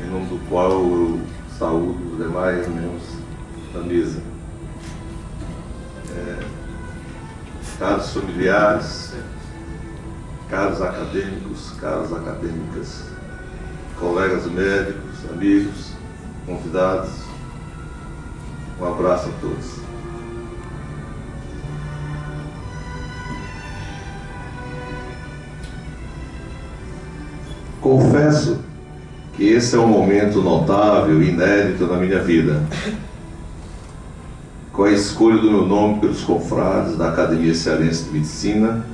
em nome do qual eu saúdo os demais membros da mesa. Caros familiares, caros acadêmicos, caras acadêmicas, colegas médicos, amigos, convidados, um abraço a todos. Confesso que esse é um momento notável e inédito na minha vida, com a escolha do meu nome pelos confrades da Academia Cearense de Medicina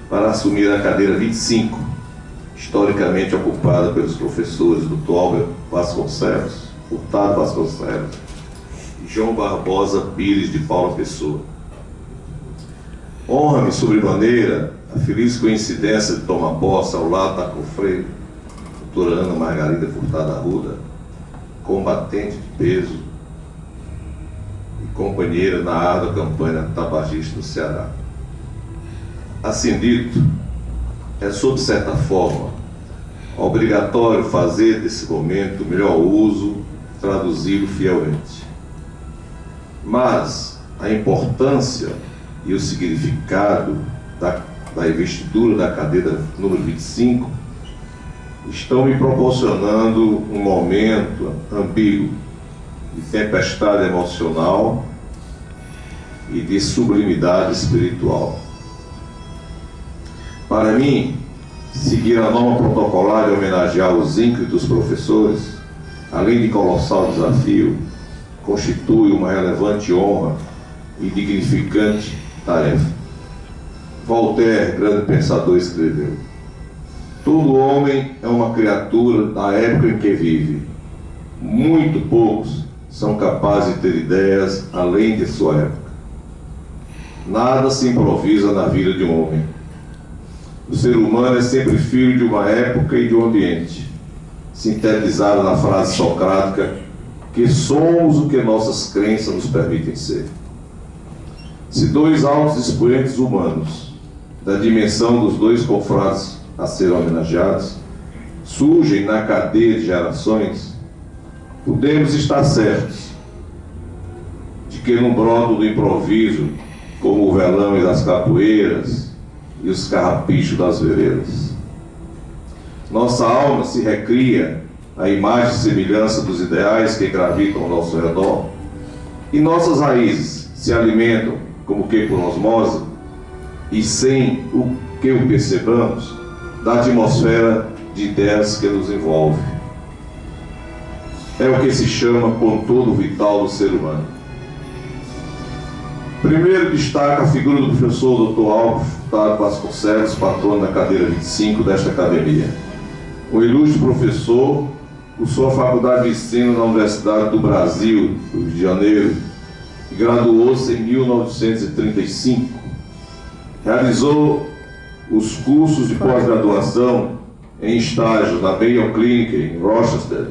para assumir a cadeira 25, historicamente ocupada pelos professores Dr. Albert Vasconcelos, Furtado Vasconcelos e João Barbosa Pires de Paula Pessoa. Honra-me sobremaneira a feliz coincidência de tomar posse ao lado da confreira, doutora Ana Margarida Furtado Arruda, combatente de peso e companheira na árdua campanha tabagista do Ceará. Assim dito, é sob certa forma obrigatório fazer desse momento o melhor uso, traduzi-lo fielmente. Mas a importância e o significado da investidura da cadeira número 25 estão me proporcionando um momento ambíguo de tempestade emocional e de sublimidade espiritual. Para mim, seguir a norma protocolar de homenagear os ínclitos professores, além de colossal desafio, constitui uma relevante honra e dignificante tarefa. Voltaire, grande pensador, escreveu: todo homem é uma criatura da época em que vive. Muito poucos são capazes de ter ideias além de sua época. Nada se improvisa na vida de um homem. O ser humano é sempre filho de uma época e de um ambiente, sintetizado na frase socrática que somos o que nossas crenças nos permitem ser. Se dois altos expoentes humanos, da dimensão dos dois confrades a serem homenageados, surgem na cadeia de gerações, podemos estar certos de que no broto do improviso, como o velame das capoeiras e os carrapichos das veredas, nossa alma se recria à imagem e semelhança dos ideais que gravitam ao nosso redor, e nossas raízes se alimentam, como que por osmose, e sem o que o percebamos, da atmosfera de ideias que nos envolve. É o que se chama contorno vital do ser humano. Primeiro destaca a figura do professor Dr. Albert Furtado Vasconcelos, patrono da cadeira 25 desta academia. Um ilustre professor, cursou a Faculdade de Medicina na Universidade do Brasil, Rio de Janeiro, e graduou-se em 1935. Realizou os cursos de pós-graduação em estágio na Mayo Clinic, em Rochester,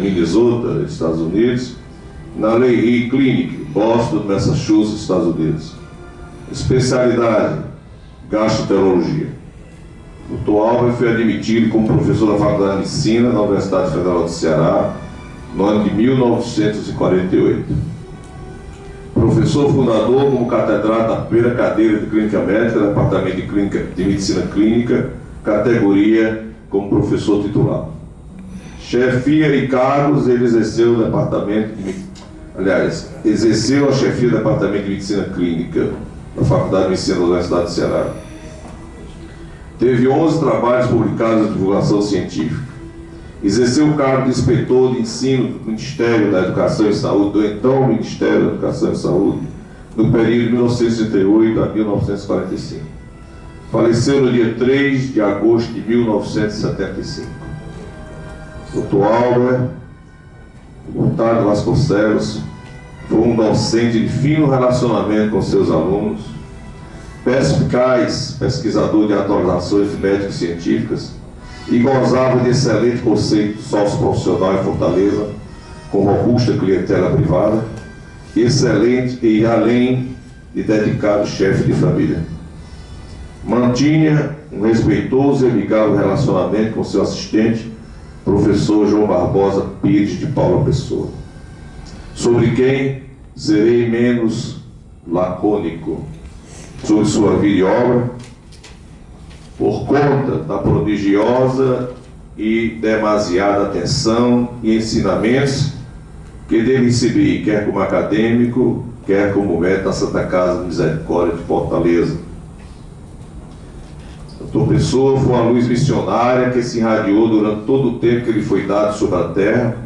Minnesota, Estados Unidos, na Leahy Clinic, Boston, Massachusetts, Estados Unidos. Especialidade: gastroenterologia. Dr. Albert foi admitido como professor da Faculdade de Medicina na Universidade Federal do Ceará no ano de 1948. Professor fundador como catedrático da primeira cadeira de Clínica Médica, Departamento de Medicina Clínica, categoria como professor titular. Chefia e cargos, ele exerceu o departamento exerceu a chefia do Departamento de Medicina Clínica da Faculdade de Medicina da Universidade do Ceará. Teve 11 trabalhos publicados em divulgação científica. Exerceu o cargo de inspetor de ensino do Ministério da Educação e Saúde, do então Ministério da Educação e Saúde, no período de 1938 a 1945. Faleceu no dia 3 de agosto de 1975. Dr. Albert Furtado Vasconcelos foi um docente de fino relacionamento com seus alunos, perspicaz pesquisador de atualizações médicas científicas, e gozava de excelente conceito socioprofissional em Fortaleza, com robusta clientela privada, excelente e além de dedicado chefe de família. Mantinha um respeitoso e amigável relacionamento com seu assistente, professor João Barbosa Pires de Paula Pessoa, sobre quem serei menos lacônico, sobre sua vida e obra, por conta da prodigiosa e demasiada atenção e ensinamentos que dele recebi, quer como acadêmico, quer como médico na Santa Casa de Misericórdia de Fortaleza. Doutor Pessoa foi uma luz missionária que se irradiou durante todo o tempo que lhe foi dado sobre a terra.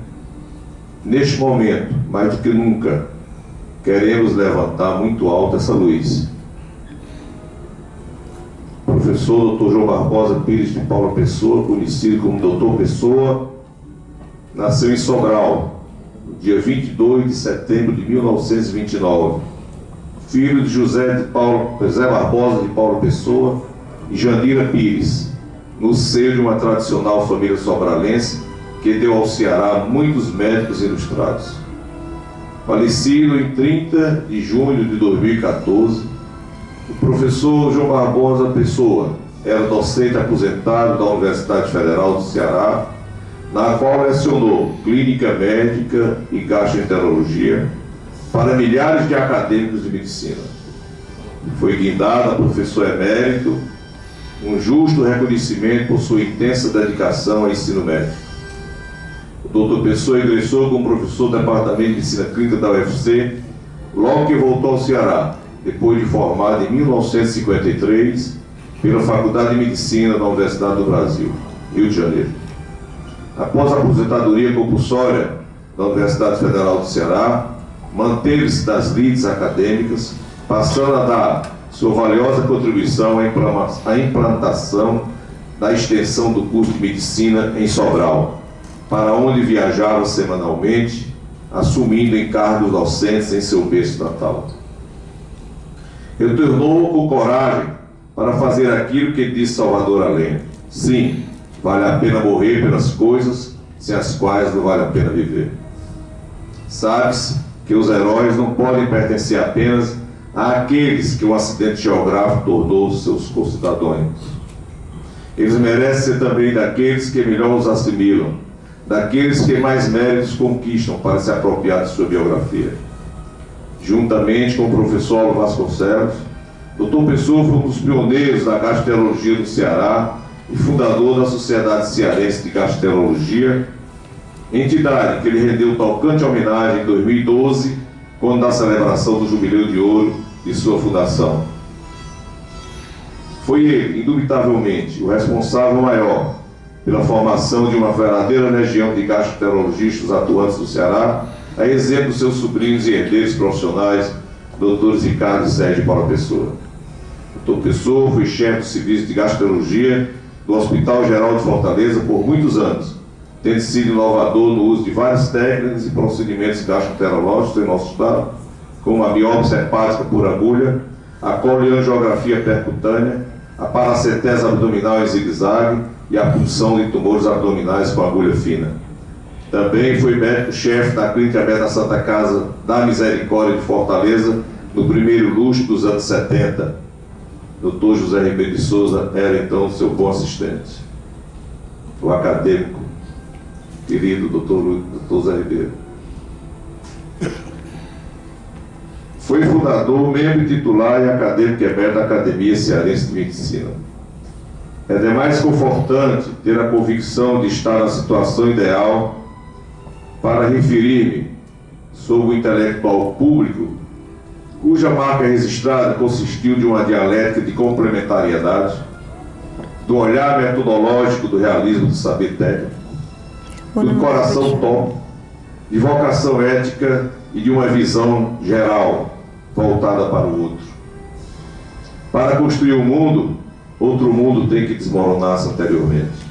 Neste momento, mais do que nunca, queremos levantar muito alto essa luz. Professor Dr. João Barbosa Pires de Paula Pessoa, conhecido como Doutor Pessoa, nasceu em Sobral, no dia 22 de setembro de 1929, filho de José Barbosa de Paula Pessoa e Jandira Pires, no seio de uma tradicional família sobralense que deu ao Ceará muitos médicos ilustrados. Falecido em 30 de junho de 2014, o professor João Barbosa Pessoa era docente aposentado da Universidade Federal do Ceará, na qual lecionou clínica médica e gastroenterologia para milhares de acadêmicos de medicina. Foi guindado a professor emérito, um justo reconhecimento por sua intensa dedicação ao ensino médico. O doutor Pessoa ingressou como professor do Departamento de Medicina Clínica da UFC logo que voltou ao Ceará, depois de formado em 1953 pela Faculdade de Medicina da Universidade do Brasil, Rio de Janeiro. Após a aposentadoria compulsória da Universidade Federal do Ceará, manteve-se das lides acadêmicas, passando a dar sua valiosa contribuição à implantação da extensão do curso de Medicina em Sobral, para onde viajava semanalmente, assumindo encargos docentes em seu berço natal. Retornou com coragem para fazer aquilo que disse Salvador Allende: sim, vale a pena morrer pelas coisas sem as quais não vale a pena viver. Sabe-se que os heróis não podem pertencer apenas àqueles que um acidente geográfico tornou seus concidadãos. Eles merecem ser também daqueles que melhor os assimilam, daqueles que mais méritos conquistam para se apropriar de sua biografia. Juntamente com o professor Álvaro Vasconcelos, Dr. Pessoa foi um dos pioneiros da gastroenterologia do Ceará e fundador da Sociedade Cearense de Gastroenterologia, entidade que lhe rendeu tocante homenagem em 2012, quando da celebração do Jubileu de Ouro de sua fundação. Foi ele, indubitavelmente, o responsável maior pela formação de uma verdadeira legião de gastroenterologistas atuantes do Ceará, a exemplo dos seus sobrinhos e herdeiros profissionais, doutores Ricardo e Sérgio Paula Pessoa. Doutor Pessoa foi chefe do serviço de gastroenterologia do Hospital Geral de Fortaleza por muitos anos, tendo sido inovador no uso de várias técnicas e procedimentos gastroenterológicos em nosso estado, como a biópsia hepática por agulha, a coleangiografia percutânea, a paracetese abdominal em zigue-zague e a punção de tumores abdominais com agulha fina. Também foi médico-chefe da Clínica Médica da Santa Casa da Misericórdia de Fortaleza no primeiro lustro dos anos 70. Dr. José Ribeiro de Souza era então seu bom assistente. O acadêmico querido Dr. Zé Ribeiro. Foi fundador, membro titular e acadêmico emérito da Academia Cearense de Medicina. É demais confortante ter a convicção de estar na situação ideal para referir-me sobre o intelectual público, cuja marca registrada consistiu de uma dialética de complementariedade, do olhar metodológico do realismo do saber técnico, do coração tom, de vocação ética e de uma visão geral voltada para o outro. Para construir o mundo, outro mundo tem que desmoronar-se anteriormente,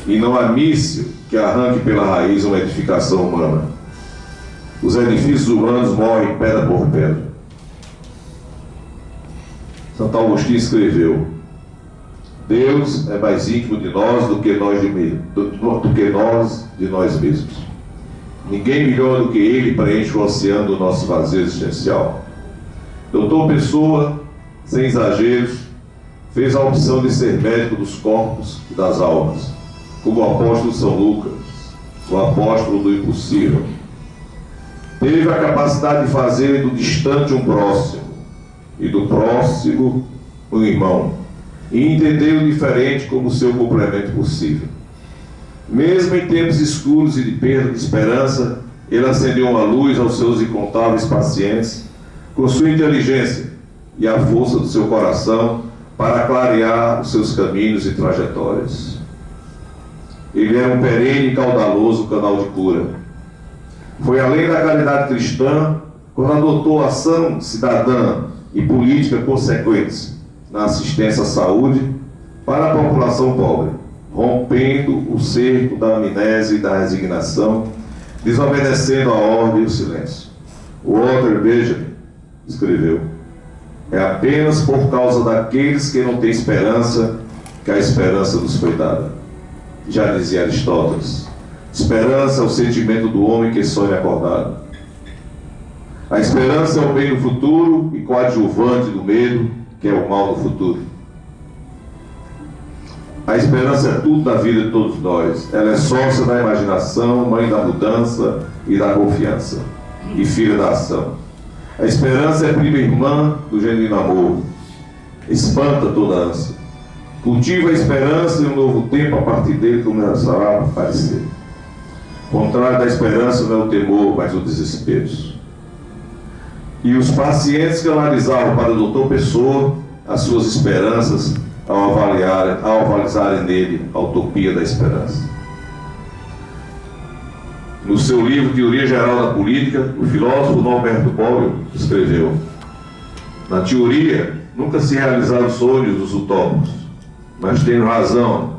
e não há míssil que arranque pela raiz uma edificação humana. Os edifícios humanos morrem pedra por pedra. Santo Agostinho escreveu: Deus é mais íntimo de nós do que nós de nós mesmos. Ninguém melhor do que ele preenche o oceano do nosso vazio existencial. Doutor Pessoa, sem exageros, fez a opção de ser médico dos corpos e das almas, como o apóstolo São Lucas, o apóstolo do impossível. Teve a capacidade de fazer do distante um próximo, e do próximo um irmão, e entender o diferente como seu complemento possível. Mesmo em tempos escuros e de perda de esperança, ele acendeu uma luz aos seus incontáveis pacientes, com sua inteligência e a força do seu coração, para clarear os seus caminhos e trajetórias. Ele era um perene e caudaloso canal de cura. Foi além da caridade cristã quando adotou ação cidadã e política consequentes na assistência à saúde para a população pobre, rompendo o cerco da amnésia e da resignação, desobedecendo a ordem e o silêncio. Walter Benjamin escreveu: é apenas por causa daqueles que não têm esperança que a esperança nos foi dada. Já dizia Aristóteles: esperança é o sentimento do homem que sonha acordado. A esperança é o bem no futuro e coadjuvante do medo, que é o mal no futuro. A esperança é tudo da vida de todos nós. Ela é sócia da imaginação, mãe da mudança e da confiança, e filha da ação. A esperança é prima irmã do genuíno amor. Espanta toda a ânsia. Cultiva a esperança e um novo tempo a partir dele começará a aparecer. O contrário da esperança não é o temor, mas o desespero. E os pacientes canalizavam para o Dr. Pessoa as suas esperanças ao avalizarem nele a utopia da esperança. No seu livro Teoria Geral da Política, o filósofo Norberto Bobbio escreveu: na teoria, nunca se realizaram os sonhos dos utópicos, mas tenho razão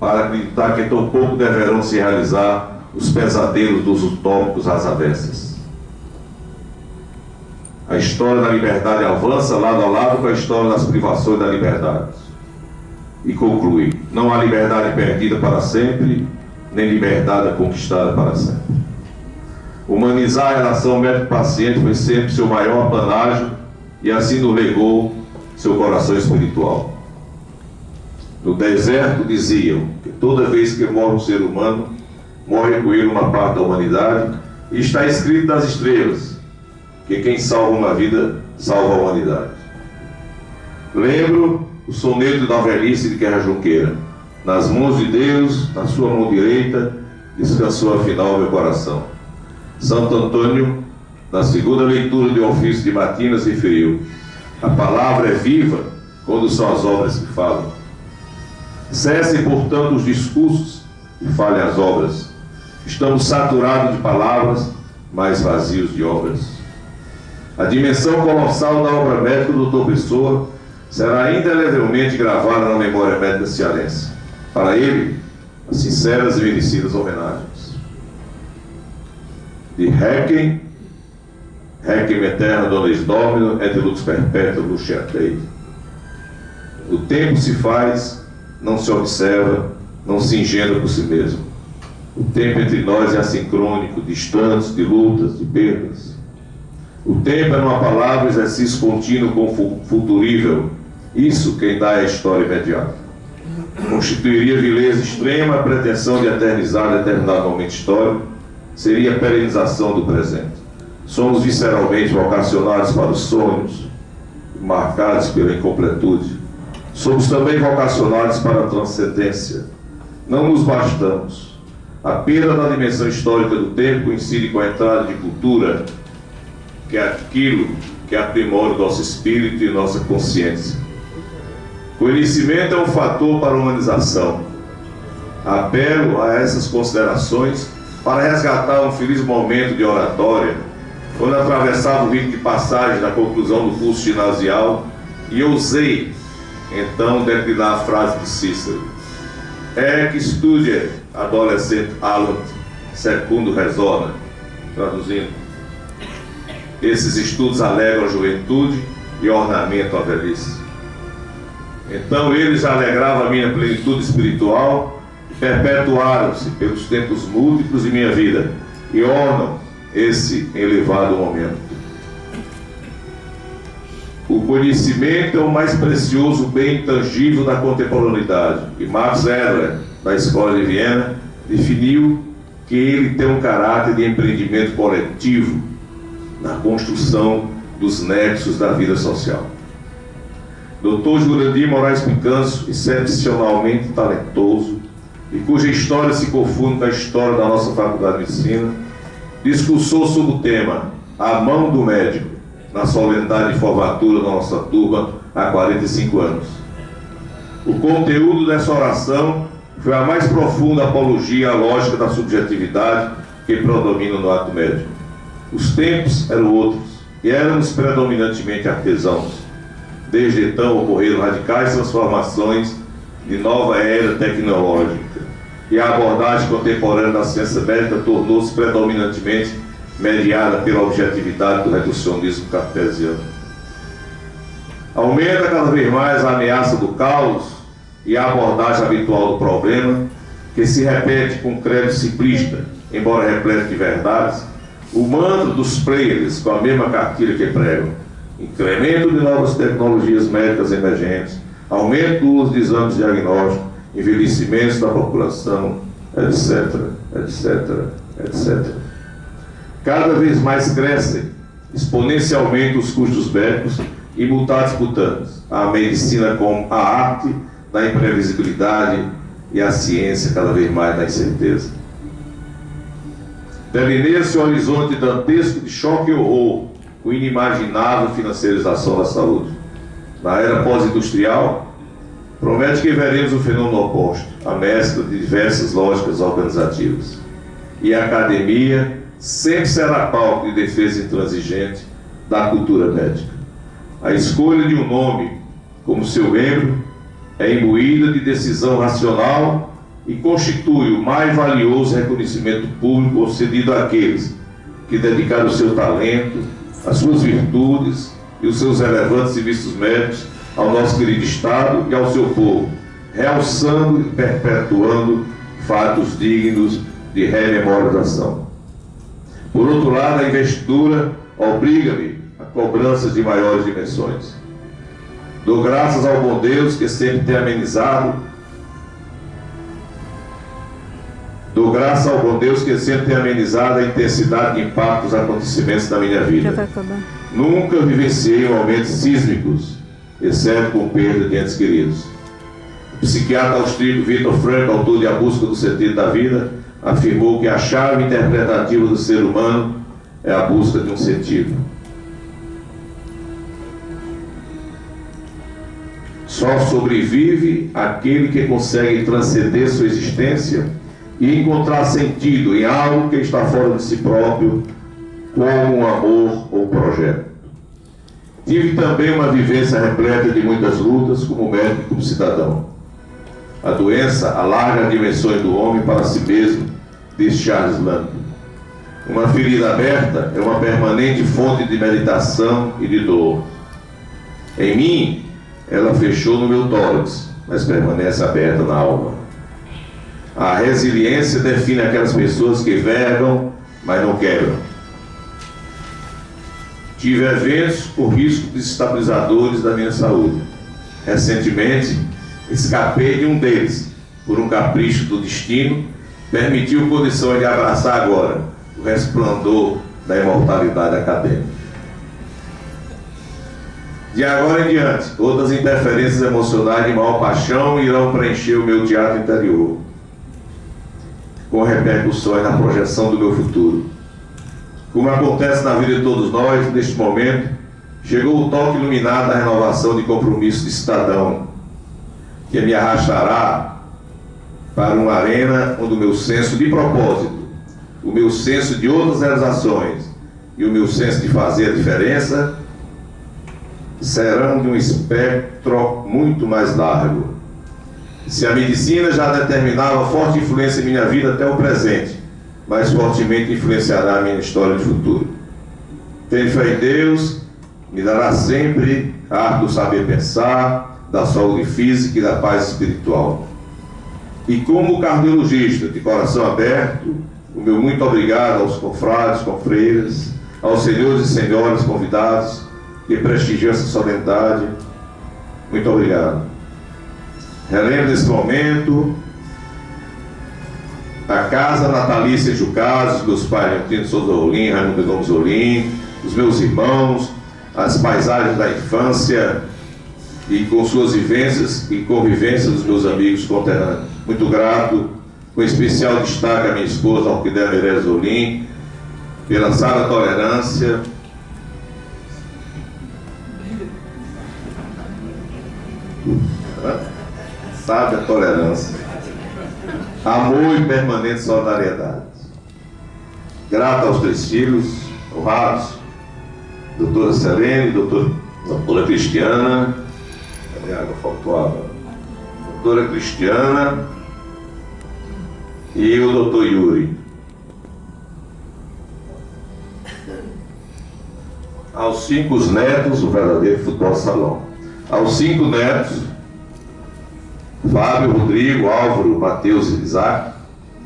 para acreditar que tão pouco deverão se realizar os pesadelos dos utópicos às avessas. A história da liberdade avança lado a lado com a história das privações da liberdade. E conclui: não há liberdade perdida para sempre, nem liberdade conquistada para sempre. Humanizar a relação médico-paciente foi sempre seu maior panágio, e assim nos legou seu coração espiritual. No deserto diziam que toda vez que morre um ser humano, morre com ele uma parte da humanidade, e está escrito nas estrelas que quem salva uma vida, salva a humanidade. Lembro o soneto da velhice de Guerra Junqueira: nas mãos de Deus, na sua mão direita, descansou afinal meu coração. Santo Antônio, na segunda leitura do ofício de Matinas, referiu: a palavra é viva quando são as obras que falam. Cessem, portanto, os discursos e falem as obras. Estamos saturados de palavras, mas vazios de obras. A dimensão colossal da obra médica do Dr. Pessoa será indelevelmente gravada na memória médica cearense. Para ele, as sinceras e merecidas homenagens. De Requiem, Requiem eterno donis domino, et lux perpetua luceat. O tempo se faz, não se observa, não se engendra por si mesmo. O tempo entre nós é assincrônico, distante, de lutas, de perdas. O tempo é, numa palavra, exercício contínuo com futurível. Isso quem dá é a história imediata. Constituiria vileza extrema a pretensão de eternizar determinado momento histórico, seria a perenização do presente. Somos visceralmente vocacionados para os sonhos, marcados pela incompletude. Somos também vocacionados para a transcendência. Não nos bastamos. A perda da dimensão histórica do tempo coincide com a entrada de cultura, que é aquilo que aprimora o nosso espírito e nossa consciência. Conhecimento é um fator para a humanização. Apelo a essas considerações para resgatar um feliz momento de oratória, quando atravessava o rito de passagem da conclusão do curso ginasial e ousei, então, declinar a frase de Cícero: Ec studiet adolescent alunt secundo resona. Traduzindo: esses estudos alegram a juventude e ornamentam a velhice. Então eles já alegravam a minha plenitude espiritual e perpetuaram-se pelos tempos múltiplos de minha vida e ornam esse elevado momento. O conhecimento é o mais precioso bem intangível da contemporaneidade, e Max Weber, da Escola de Viena, definiu que ele tem um caráter de empreendimento coletivo na construção dos nexos da vida social. Dr. Jurandir Moraes Picanço, excepcionalmente talentoso, e cuja história se confunde com a história da nossa Faculdade de Medicina, discursou sobre o tema A Mão do Médico, na solenidade de formatura da nossa turma há 45 anos. O conteúdo dessa oração foi a mais profunda apologia à lógica da subjetividade que predomina no ato médico. Os tempos eram outros, e éramos predominantemente artesãos. Desde então ocorreram radicais transformações de nova era tecnológica, e a abordagem contemporânea da ciência médica tornou-se predominantemente mediada pela objetividade do reducionismo cartesiano. Aumenta cada vez mais a ameaça do caos e a abordagem habitual do problema, que se repete com crédito simplista, embora repleto de verdades, o mantra dos players com a mesma cartilha que pregam: incremento de novas tecnologias médicas emergentes, aumento do uso de exames diagnósticos, envelhecimento da população, etc, etc, etc. Cada vez mais crescem exponencialmente os custos médicos e mutatis mutandis, a medicina como a arte da imprevisibilidade e a ciência cada vez mais da incerteza. Delineia-se o horizonte dantesco de choque e horror com inimaginável financiarização da saúde. Na era pós-industrial, promete que veremos o fenômeno oposto, a mescla de diversas lógicas organizativas. E a academia sempre será palco de defesa intransigente da cultura médica. A escolha de um nome como seu membro é imbuída de decisão racional e constitui o mais valioso reconhecimento público concedido àqueles que dedicaram o seu talento, as suas virtudes e os seus relevantes serviços médicos ao nosso querido Estado e ao seu povo, realçando e perpetuando fatos dignos de rememorização. Por outro lado, a investidura obriga-me a cobranças de maiores dimensões. Dou graças ao bom Deus que sempre tem amenizado. Dou graças ao bom Deus que sempre tem amenizado a intensidade de impacto dos acontecimentos da minha vida. Nunca vivenciei momentos sísmicos, exceto com perda de entes queridos. O psiquiatra austríaco Viktor Frankl, autor de A Busca do Sentido da Vida, afirmou que a chave interpretativa do ser humano é a busca de um sentido. Só sobrevive aquele que consegue transcender sua existência e encontrar sentido em algo que está fora de si próprio, como um amor ou projeto. Tive também uma vivência repleta de muitas lutas como médico e como cidadão. A doença alarga as dimensões do homem para si mesmo, diz Charles Lamb. Uma ferida aberta é uma permanente fonte de meditação e de dor. Em mim, ela fechou no meu tórax, mas permanece aberta na alma. A resiliência define aquelas pessoas que vergam, mas não quebram. Tive eventos com riscos desestabilizadores da minha saúde. Recentemente, escapei de um deles, por um capricho do destino, permitiu condições de abraçar agora o resplendor da imortalidade acadêmica. De agora em diante, outras interferências emocionais de maior paixão irão preencher o meu teatro interior, com repercussões na projeção do meu futuro. Como acontece na vida de todos nós, neste momento, chegou o toque iluminado da renovação de compromisso de cidadão, que me arrastará para uma arena onde o meu senso de propósito, o meu senso de outras realizações e o meu senso de fazer a diferença serão de um espectro muito mais largo. Se a medicina já determinava forte influência em minha vida até o presente, mais fortemente influenciará a minha história de futuro. Tenho fé em Deus, me dará sempre a arte do saber pensar, da saúde física e da paz espiritual. E como cardiologista de coração aberto, o meu muito obrigado aos confrades, confreiras, aos senhores e senhoras convidados que prestigiam essa solenidade. Muito obrigado. Relembro nesse momento a casa natalícia de Ucásio, meus pais Leontino Souza Rolim, Raimundo Gomes Rolim, os meus irmãos, as paisagens da infância e com suas vivências e convivências dos meus amigos conterrâneos. Muito grato, com especial destaque a minha esposa, Alquideia Meirelles Rolim, pela sábia tolerância, sábia tolerância, amor e permanente solidariedade. Grato aos 3 filhos honrados, doutora Selene, doutora Cristiana, cadê a água? Faltou água. Doutora Cristiana e o doutor Yuri. Aos 5 netos, o verdadeiro futebol salão. Aos 5 netos, Fábio, Rodrigo, Álvaro, Mateus e Isaac,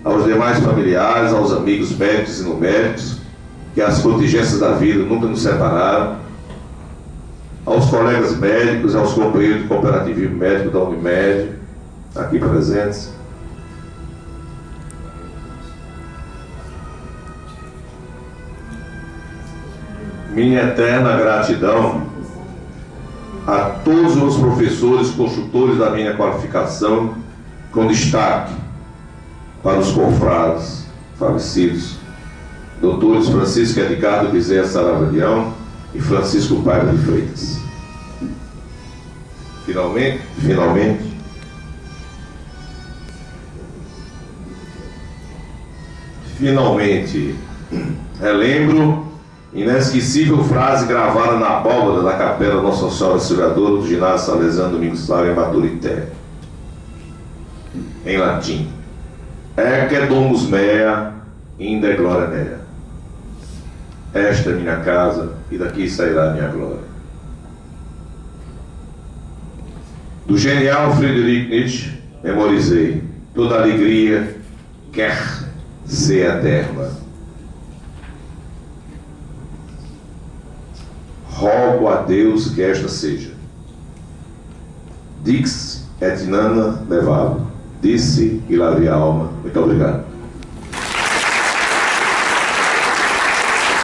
aos demais familiares, aos amigos médicos e não médicos, que as contingências da vida nunca nos separaram, aos colegas médicos, aos companheiros do cooperativismo médico da Unimed, aqui presentes, minha eterna gratidão a todos os professores construtores da minha qualificação, com destaque para os confrades falecidos, doutores Francisco Edgardo Bezerra Saravadião e Francisco Paiva de Freitas. Finalmente, relembro inesquecível frase gravada na abóbada da capela Nossa Senhora Auxiliadora do ginásio Salesiano Domingos Sávio em Baturité, em latim: Ecce domus mea, inde gloria mea. Esta é minha casa e daqui sairá a minha glória. Do genial Friedrich Nietzsche, memorizei: toda alegria quer ser eterna. Rogo a Deus que esta seja. Dix et nana levavo. Disse e lavei a alma. Muito obrigado.